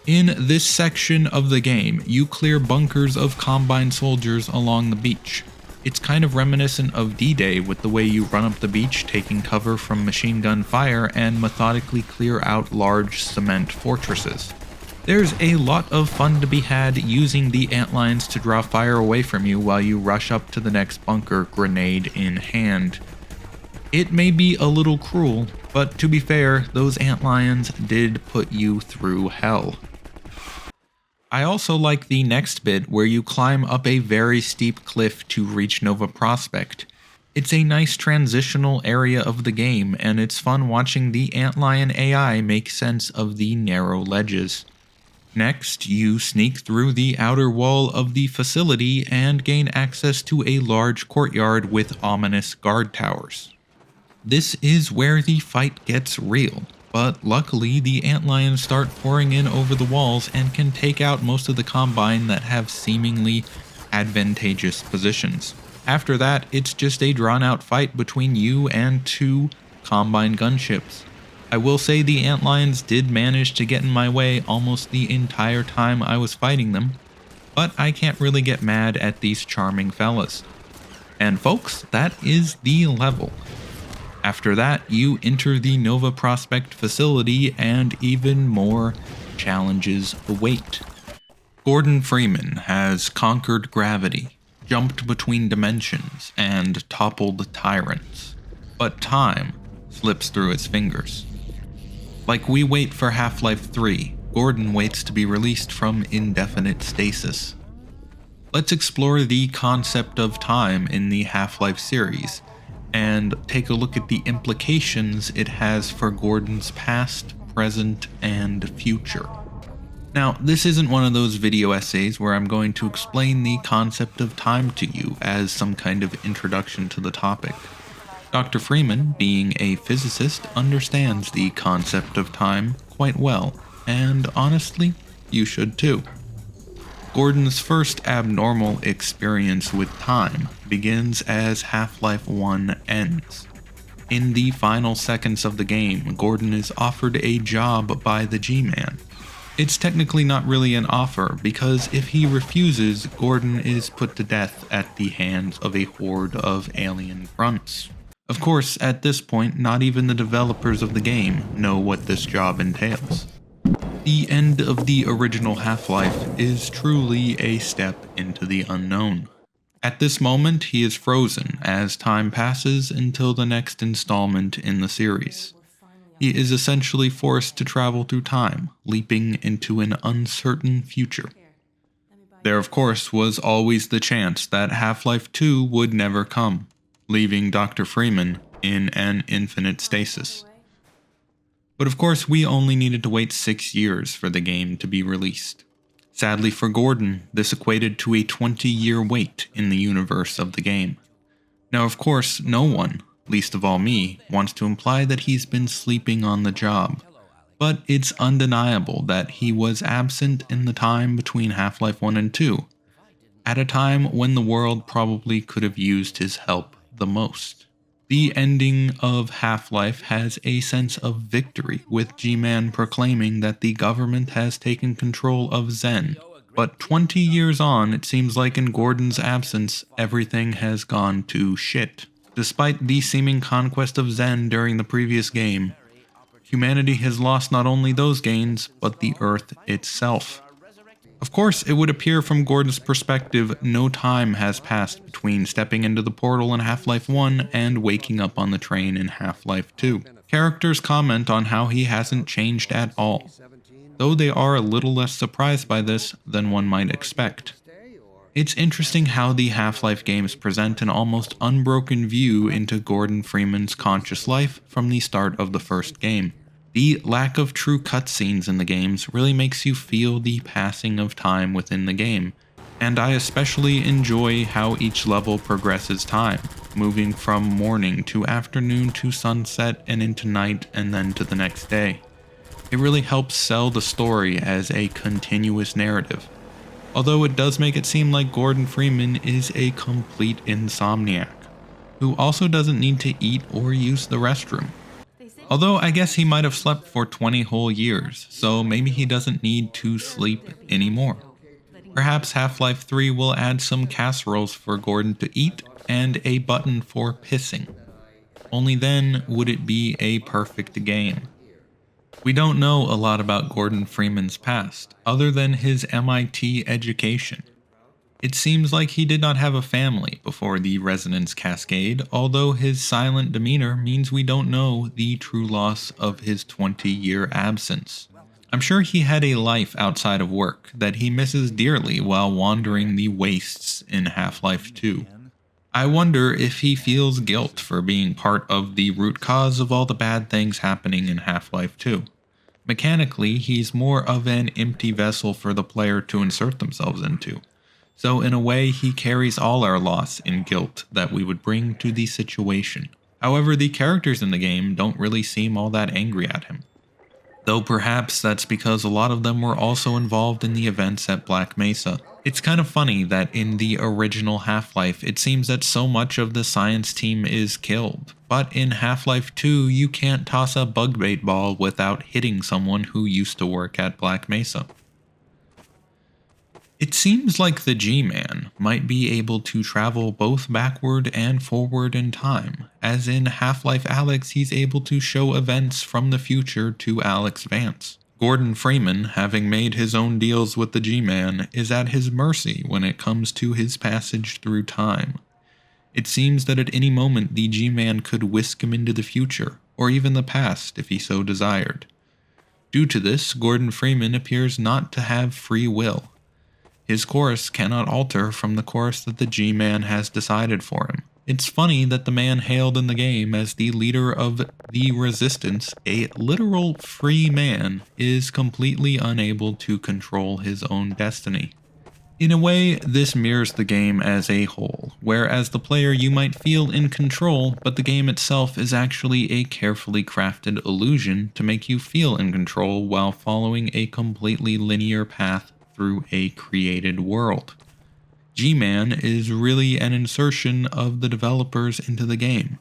In this section of the game, you clear bunkers of Combine soldiers along the beach. It's kind of reminiscent of D-Day with the way you run up the beach taking cover from machine gun fire and methodically clear out large cement fortresses. There's a lot of fun to be had using the antlions to draw fire away from you while you rush up to the next bunker, grenade in hand. It may be a little cruel, but to be fair, those antlions did put you through hell. I also like the next bit where you climb up a very steep cliff to reach Nova Prospekt. It's a nice transitional area of the game, and it's fun watching the antlion AI make sense of the narrow ledges. Next, you sneak through the outer wall of the facility and gain access to a large courtyard with ominous guard towers. This is where the fight gets real, but luckily the antlions start pouring in over the walls and can take out most of the Combine that have seemingly advantageous positions. After that, it's just a drawn-out fight between you and two Combine gunships. I will say the antlions did manage to get in my way almost the entire time I was fighting them, but I can't really get mad at these charming fellas. And folks, that is the level. After that, you enter the Nova Prospect facility and even more challenges await. Gordon Freeman has conquered gravity, jumped between dimensions, and toppled tyrants. But time slips through his fingers. Like we wait for Half-Life 3, Gordon waits to be released from indefinite stasis. Let's explore the concept of time in the Half-Life series, and take a look at the implications it has for Gordon's past, present, and future. Now, this isn't one of those video essays where I'm going to explain the concept of time to you as some kind of introduction to the topic. Dr. Freeman, being a physicist, understands the concept of time quite well, and honestly, you should too. Gordon's first abnormal experience with time begins as Half-Life 1 ends. In the final seconds of the game, Gordon is offered a job by the G-Man. It's technically not really an offer, because if he refuses, Gordon is put to death at the hands of a horde of alien grunts. Of course, at this point, not even the developers of the game know what this job entails. The end of the original Half-Life is truly a step into the unknown. At this moment, he is frozen as time passes until the next installment in the series. He is essentially forced to travel through time, leaping into an uncertain future. There, of course, was always the chance that Half-Life 2 would never come, leaving Dr. Freeman in an infinite stasis. But of course, we only needed to wait 6 years for the game to be released. Sadly for Gordon, this equated to a 20-year wait in the universe of the game. Now, of course, no one, least of all me, wants to imply that he's been sleeping on the job. But it's undeniable that he was absent in the time between Half-Life 1 and 2, at a time when the world probably could have used his help the most. The ending of Half-Life has a sense of victory, with G-Man proclaiming that the government has taken control of Zen. But 20 years on, it seems like in Gordon's absence, everything has gone to shit. Despite the seeming conquest of Zen during the previous game, humanity has lost not only those gains, but the Earth itself. Of course, it would appear from Gordon's perspective, no time has passed between stepping into the portal in Half-Life 1 and waking up on the train in Half-Life 2. Characters comment on how he hasn't changed at all, though they are a little less surprised by this than one might expect. It's interesting how the Half-Life games present an almost unbroken view into Gordon Freeman's conscious life from the start of the first game. The lack of true cutscenes in the games really makes you feel the passing of time within the game, and I especially enjoy how each level progresses time, moving from morning to afternoon to sunset and into night and then to the next day. It really helps sell the story as a continuous narrative, although it does make it seem like Gordon Freeman is a complete insomniac, who also doesn't need to eat or use the restroom. Although I guess he might have slept for 20 whole years, so maybe he doesn't need to sleep anymore. Perhaps Half-Life 3 will add some casseroles for Gordon to eat and a button for pissing. Only then would it be a perfect game. We don't know a lot about Gordon Freeman's past, other than his MIT education. It seems like he did not have a family before the Resonance Cascade, although his silent demeanor means we don't know the true loss of his 20-year absence. I'm sure he had a life outside of work that he misses dearly while wandering the wastes in Half-Life 2. I wonder if he feels guilt for being part of the root cause of all the bad things happening in Half-Life 2. Mechanically, he's more of an empty vessel for the player to insert themselves into. So in a way, he carries all our loss and guilt that we would bring to the situation. However, the characters in the game don't really seem all that angry at him. Though perhaps that's because a lot of them were also involved in the events at Black Mesa. It's kind of funny that in the original Half-Life, it seems that so much of the science team is killed. But in Half-Life 2, you can't toss a bug bait ball without hitting someone who used to work at Black Mesa. It seems like the G-Man might be able to travel both backward and forward in time, as in Half-Life Alyx he's able to show events from the future to Alex Vance. Gordon Freeman, having made his own deals with the G-Man, is at his mercy when it comes to his passage through time. It seems that at any moment the G-Man could whisk him into the future, or even the past if he so desired. Due to this, Gordon Freeman appears not to have free will. His course cannot alter from the course that the G-Man has decided for him. It's funny that the man hailed in the game as the leader of the Resistance, a literal free man, is completely unable to control his own destiny. In a way, this mirrors the game as a whole, where as the player you might feel in control, but the game itself is actually a carefully crafted illusion to make you feel in control while following a completely linear path through a created world. G-Man is really an insertion of the developers into the game,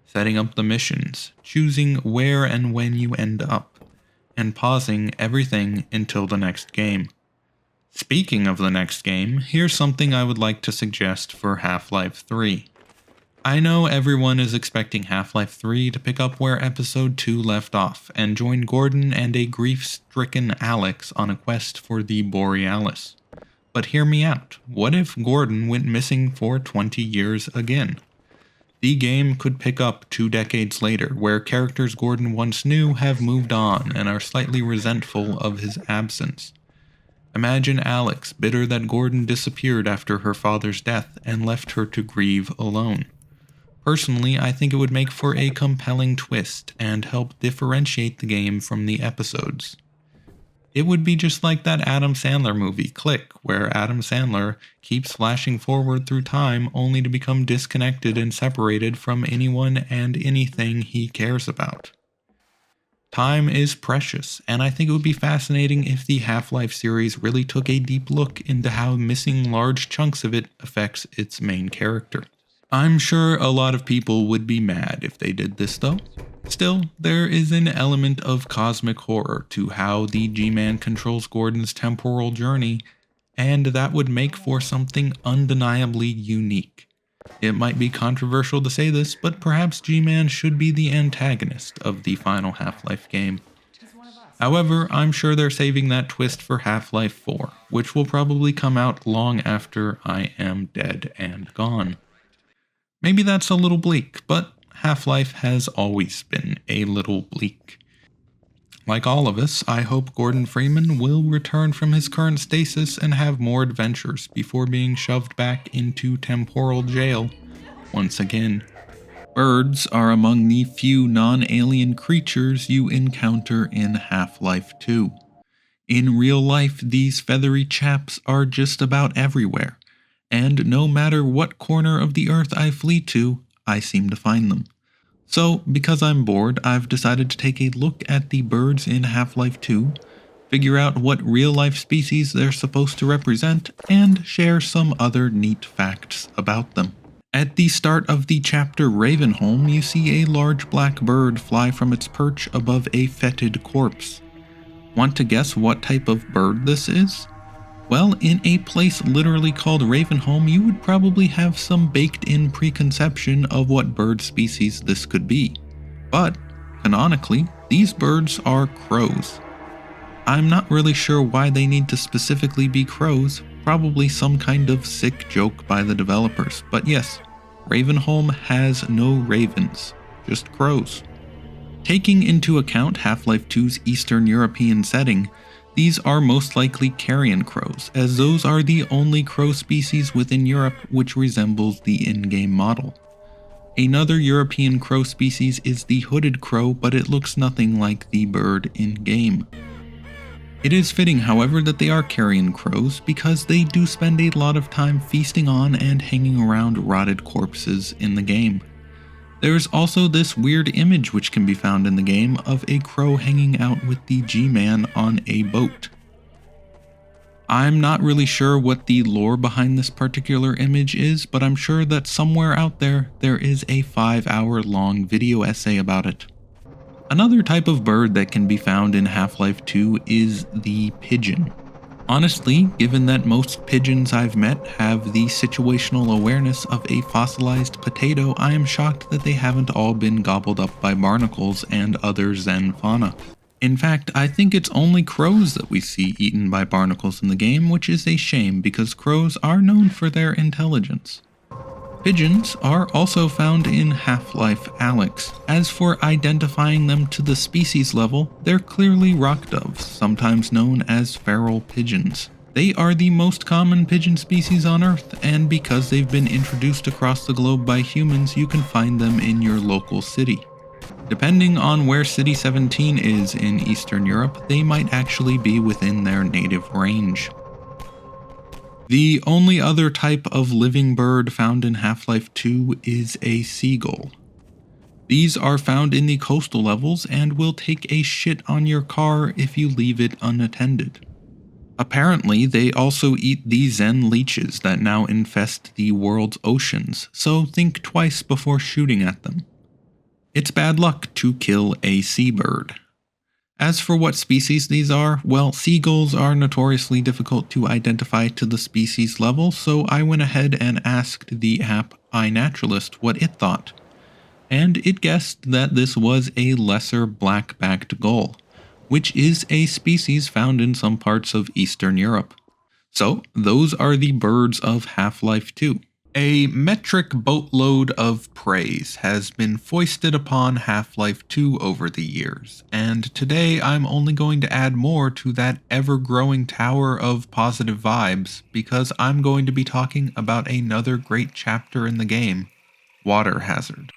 setting up the missions, choosing where and when you end up, and pausing everything until the next game. Speaking of the next game, here's something I would like to suggest for Half-Life 3. I know everyone is expecting Half-Life 3 to pick up where Episode 2 left off, and join Gordon and a grief-stricken Alex on a quest for the Borealis. But hear me out, what if Gordon went missing for 20 years again? The game could pick up 2 decades later, where characters Gordon once knew have moved on and are slightly resentful of his absence. Imagine Alex bitter that Gordon disappeared after her father's death and left her to grieve alone. Personally, I think it would make for a compelling twist and help differentiate the game from the episodes. It would be just like that Adam Sandler movie, Click, where Adam Sandler keeps flashing forward through time only to become disconnected and separated from anyone and anything he cares about. Time is precious, and I think it would be fascinating if the Half-Life series really took a deep look into how missing large chunks of it affects its main character. I'm sure a lot of people would be mad if they did this though. Still, there is an element of cosmic horror to how the G-Man controls Gordon's temporal journey, and that would make for something undeniably unique. It might be controversial to say this, but perhaps G-Man should be the antagonist of the final Half-Life game. However, I'm sure they're saving that twist for Half-Life 4, which will probably come out long after I am dead and gone. Maybe that's a little bleak, but Half-Life has always been a little bleak. Like all of us, I hope Gordon Freeman will return from his current stasis and have more adventures before being shoved back into temporal jail once again. Birds are among the few non-alien creatures you encounter in Half-Life 2. In real life, these feathery chaps are just about everywhere, and no matter what corner of the earth I flee to, I seem to find them. So, because I'm bored, I've decided to take a look at the birds in Half-Life 2, figure out what real-life species they're supposed to represent, and share some other neat facts about them. At the start of the chapter Ravenholm, you see a large black bird fly from its perch above a fetid corpse. Want to guess what type of bird this is? Well, in a place literally called Ravenholm, you would probably have some baked-in preconception of what bird species this could be. But, canonically, these birds are crows. I'm not really sure why they need to specifically be crows, probably some kind of sick joke by the developers. But yes, Ravenholm has no ravens, just crows. Taking into account Half-Life 2's Eastern European setting, these are most likely carrion crows, as those are the only crow species within Europe which resembles the in-game model. Another European crow species is the hooded crow, but it looks nothing like the bird in-game. It is fitting, however, that they are carrion crows because they do spend a lot of time feasting on and hanging around rotted corpses in the game. There's also this weird image which can be found in the game of a crow hanging out with the G-Man on a boat. I'm not really sure what the lore behind this particular image is, but I'm sure that somewhere out there is a 5-hour-long video essay about it. Another type of bird that can be found in Half-Life 2 is the pigeon. Honestly, given that most pigeons I've met have the situational awareness of a fossilized potato, I am shocked that they haven't all been gobbled up by barnacles and other Zen fauna. In fact, I think it's only crows that we see eaten by barnacles in the game, which is a shame because crows are known for their intelligence. Pigeons are also found in Half-Life Alyx. As for identifying them to the species level, they're clearly rock doves, sometimes known as feral pigeons. They are the most common pigeon species on Earth, and because they've been introduced across the globe by humans, you can find them in your local city. Depending on where City 17 is in Eastern Europe, they might actually be within their native range. The only other type of living bird found in Half-Life 2 is a seagull. These are found in the coastal levels and will take a shit on your car if you leave it unattended. Apparently, they also eat the Zen leeches that now infest the world's oceans, so think twice before shooting at them. It's bad luck to kill a seabird. As for what species these are, well, seagulls are notoriously difficult to identify to the species level, so I went ahead and asked the app iNaturalist what it thought. And it guessed that this was a lesser black-backed gull, which is a species found in some parts of Eastern Europe. So, those are the birds of Half-Life 2. A metric boatload of praise has been foisted upon Half-Life 2 over the years, and today I'm only going to add more to that ever-growing tower of positive vibes because I'm going to be talking about another great chapter in the game, Water Hazard.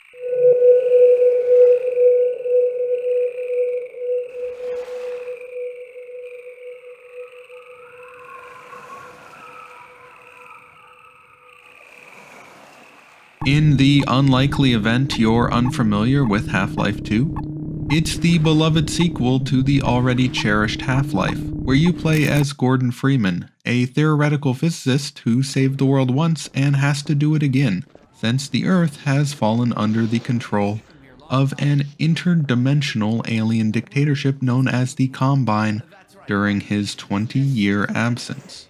In the unlikely event you're unfamiliar with Half-Life 2, it's the beloved sequel to the already cherished Half-Life, where you play as Gordon Freeman, a theoretical physicist who saved the world once and has to do it again, since the Earth has fallen under the control of an interdimensional alien dictatorship known as the Combine during his 20-year absence.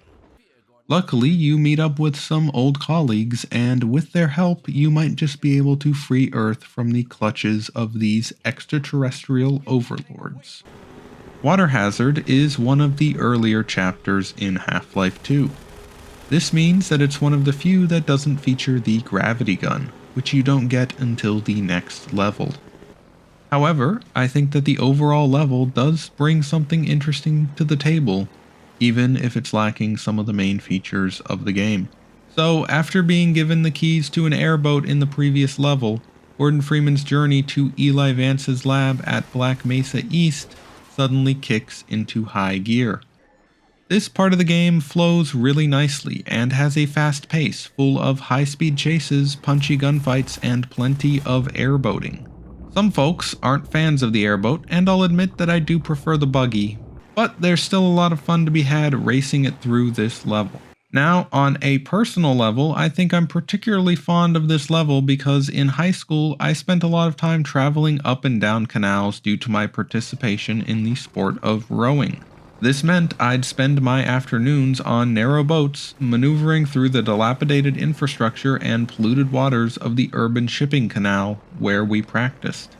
Luckily, you meet up with some old colleagues, and with their help, you might just be able to free Earth from the clutches of these extraterrestrial overlords. Water Hazard is one of the earlier chapters in Half-Life 2. This means that it's one of the few that doesn't feature the gravity gun, which you don't get until the next level. However, I think that the overall level does bring something interesting to the table, even if it's lacking some of the main features of the game. So, after being given the keys to an airboat in the previous level, Gordon Freeman's journey to Eli Vance's lab at Black Mesa East suddenly kicks into high gear. This part of the game flows really nicely and has a fast pace full of high-speed chases, punchy gunfights, and plenty of airboating. Some folks aren't fans of the airboat, and I'll admit that I do prefer the buggy, but there's still a lot of fun to be had racing it through this level. Now, on a personal level, I think I'm particularly fond of this level because in high school, I spent a lot of time traveling up and down canals due to my participation in the sport of rowing. This meant I'd spend my afternoons on narrow boats, maneuvering through the dilapidated infrastructure and polluted waters of the urban shipping canal where we practiced.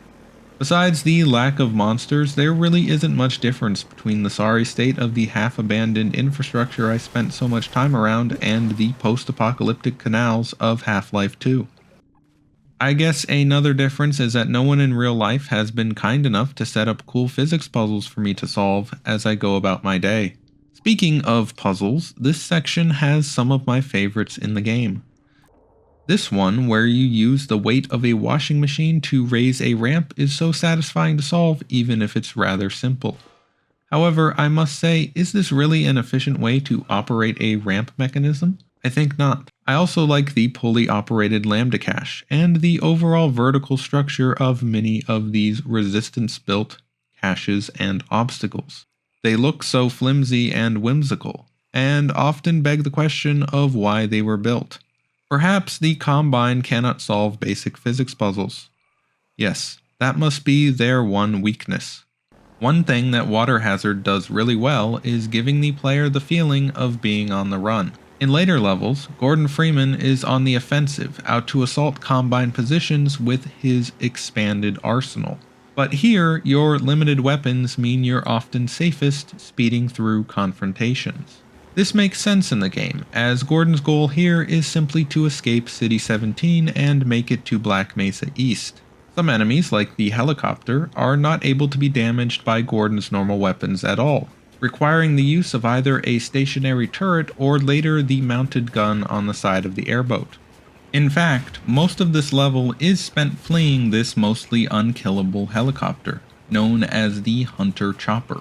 Besides the lack of monsters, there really isn't much difference between the sorry state of the half-abandoned infrastructure I spent so much time around and the post-apocalyptic canals of Half-Life 2. I guess another difference is that no one in real life has been kind enough to set up cool physics puzzles for me to solve as I go about my day. Speaking of puzzles, this section has some of my favorites in the game. This one, where you use the weight of a washing machine to raise a ramp, is so satisfying to solve even if it's rather simple. However, I must say, is this really an efficient way to operate a ramp mechanism? I think not. I also like the pulley operated lambda cache, and the overall vertical structure of many of these resistance built caches and obstacles. They look so flimsy and whimsical, and often beg the question of why they were built. Perhaps the Combine cannot solve basic physics puzzles. Yes, that must be their one weakness. One thing that Water Hazard does really well is giving the player the feeling of being on the run. In later levels, Gordon Freeman is on the offensive, out to assault Combine positions with his expanded arsenal. But here, your limited weapons mean you're often safest speeding through confrontations. This makes sense in the game, as Gordon's goal here is simply to escape City 17 and make it to Black Mesa East. Some enemies, like the helicopter, are not able to be damaged by Gordon's normal weapons at all, requiring the use of either a stationary turret or later the mounted gun on the side of the airboat. In fact, most of this level is spent fleeing this mostly unkillable helicopter, known as the Hunter Chopper.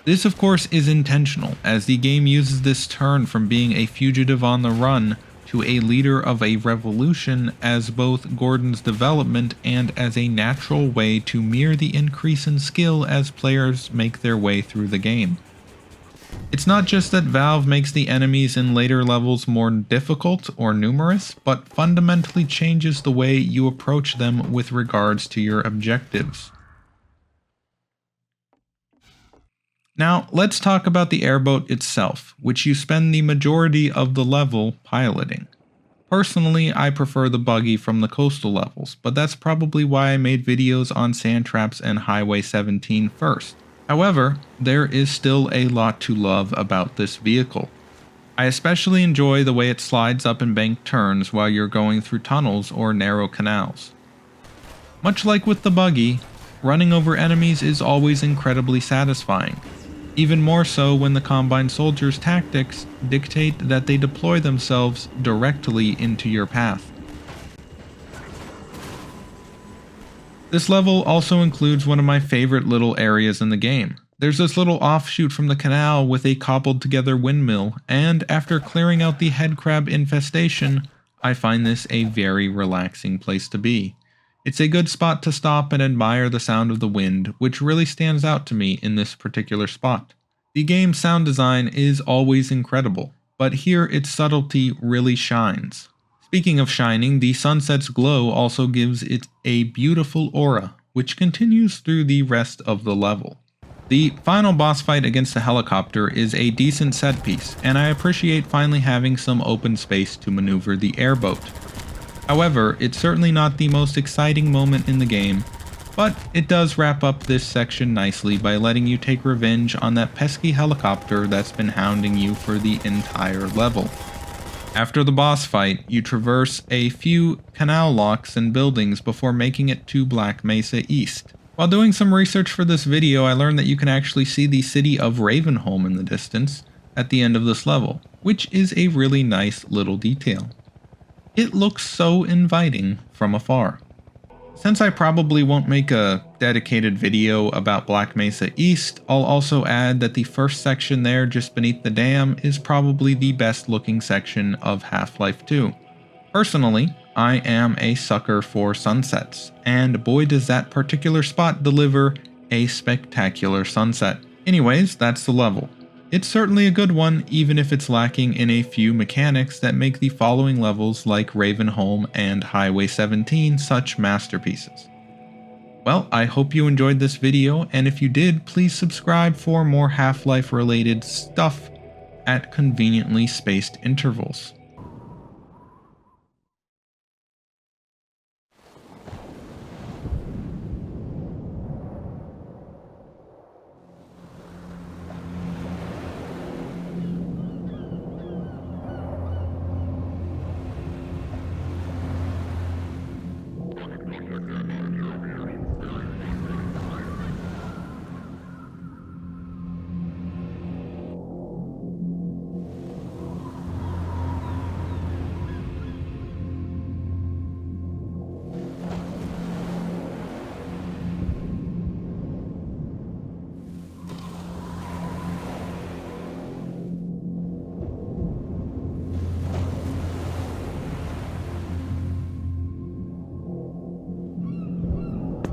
This of course is intentional, as the game uses this turn from being a fugitive on the run to a leader of a revolution as both Gordon's development and as a natural way to mirror the increase in skill as players make their way through the game. It's not just that Valve makes the enemies in later levels more difficult or numerous, but fundamentally changes the way you approach them with regards to your objectives. Now, let's talk about the airboat itself, which you spend the majority of the level piloting. Personally, I prefer the buggy from the coastal levels, but that's probably why I made videos on Sand Traps and Highway 17 first. However, there is still a lot to love about this vehicle. I especially enjoy the way it slides up embanked turns while you're going through tunnels or narrow canals. Much like with the buggy, running over enemies is always incredibly satisfying. Even more so when the Combine soldiers' tactics dictate that they deploy themselves directly into your path. This level also includes one of my favorite little areas in the game. There's this little offshoot from the canal with a cobbled together windmill, and after clearing out the headcrab infestation, I find this a very relaxing place to be. It's a good spot to stop and admire the sound of the wind, which really stands out to me in this particular spot. The game's sound design is always incredible, but here its subtlety really shines. Speaking of shining, the sunset's glow also gives it a beautiful aura, which continues through the rest of the level. The final boss fight against the helicopter is a decent set piece, and I appreciate finally having some open space to maneuver the airboat. However, it's certainly not the most exciting moment in the game, but it does wrap up this section nicely by letting you take revenge on that pesky helicopter that's been hounding you for the entire level. After the boss fight, you traverse a few canal locks and buildings before making it to Black Mesa East. While doing some research for this video, I learned that you can actually see the city of Ravenholm in the distance at the end of this level, which is a really nice little detail. It looks so inviting from afar. Since I probably won't make a dedicated video about Black Mesa East, I'll also add that the first section there just beneath the dam is probably the best looking section of Half-Life 2. Personally, I am a sucker for sunsets, and boy does that particular spot deliver a spectacular sunset. Anyways, that's the level. It's certainly a good one, even if it's lacking in a few mechanics that make the following levels like Ravenholm and Highway 17 such masterpieces. Well, I hope you enjoyed this video, and if you did, please subscribe for more Half-Life related stuff at conveniently spaced intervals.